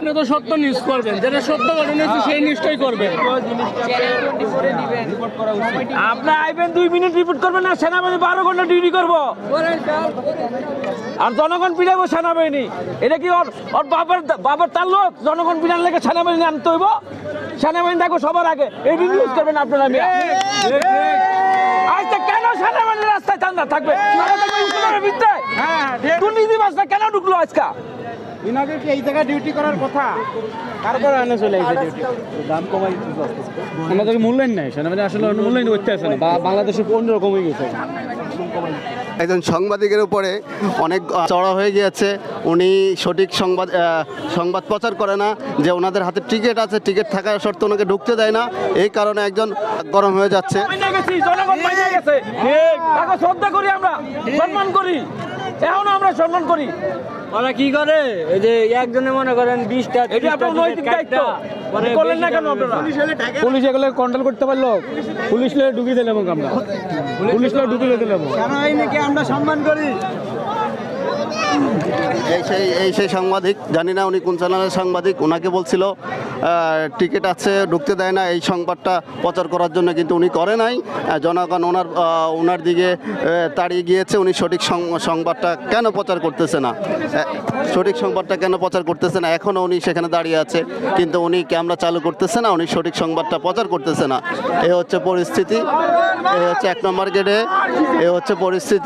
আপনি তো সত্য নিউজ করবেন, যেটা সত্য ঘটনা হচ্ছে সেই নিউজটাই করবেন। আপনি আইবেন 2 মিনিট রিপোর্ট করবেন না, সেনাবাহিনী 12 ঘন্টা ডিউটি করবো আর জনগণ পিড়াবো সেনাবাহিনী। এটা কি ওর ওর বাবার তার লোক? জনগণ পিড়ান লেগে সেনাবাহিনী আনতে হইব? সেনাবাহিনী দেখো সবার আগে এই নিউজ করবেন আপনারা। আজকে কেন সেনাবাহিনী রাস্তায় ঠান্ডা থাকবে? দুর্নীতি বাসটা কেন ঢুকলো আজকে? ইনাকে কি এই জায়গায় ডিউটি করার কথা? তারপরে আনে চলে এসে ডিউটি দাম কমাই আমাদের মূল্যায়ন নেই। সেনাবাহিনী আসলে মূল্যায়ন করতে আসে না, বাংলাদেশে অন্যরকম হয়ে গেছে। একজন সাংবাদিকের উপরে অনেক চড়া হয়ে গিয়েছে। উনি সঠিক সংবাদ প্রচার করে না, যে ওনাদের হাতে টিকিট আছে, টিকিট থাকা সত্ত্বেও ওনাকে ঢুকতে দেয় না। এই কারণে একজন গরম হয়ে যাচ্ছে। শ্রদ্ধা করি, আমরা সম্মান করি, এখনো আমরা সম্মান করি। ওরা কি করে? এই যে একজনে মনে করেন 20টা, এটা আপনার নৈতিক দায়িত্ব করলেন না কেন আপনারা? পুলিশ এগুলো কন্ট্রোল করতে পারলো, পুলিশ লোক ঢুকিয়ে দিলাম আমরা, পুলিশ লোক ঢুকিয়ে দিলাম। আমরা সম্মান করি। এই সেই সাংবাদিক, জানি না উনি কোন চ্যানেলের সাংবাদিক, ওনাকে বলছিল টিকিট আছে, ঢুকতে দেয় না। এই সংবাদটা প্রচার করার জন্য কিন্তু উনি করে নাই। জনগণ ওনার দিকে তাড়িয়ে গিয়েছে। উনি সঠিক সংবাদটা কেন প্রচার করতেছে না? সঠিক সংবাদটা কেন প্রচার করতেছে না? এখনও উনি সেখানে দাঁড়িয়ে আছে, কিন্তু উনি ক্যামেরা চালু করতেছে না, উনি সঠিক সংবাদটা প্রচার করতেছে না। এ হচ্ছে পরিস্থিতি, এ হচ্ছে 1 নম্বর গেটে, এ হচ্ছে পরিস্থিতি।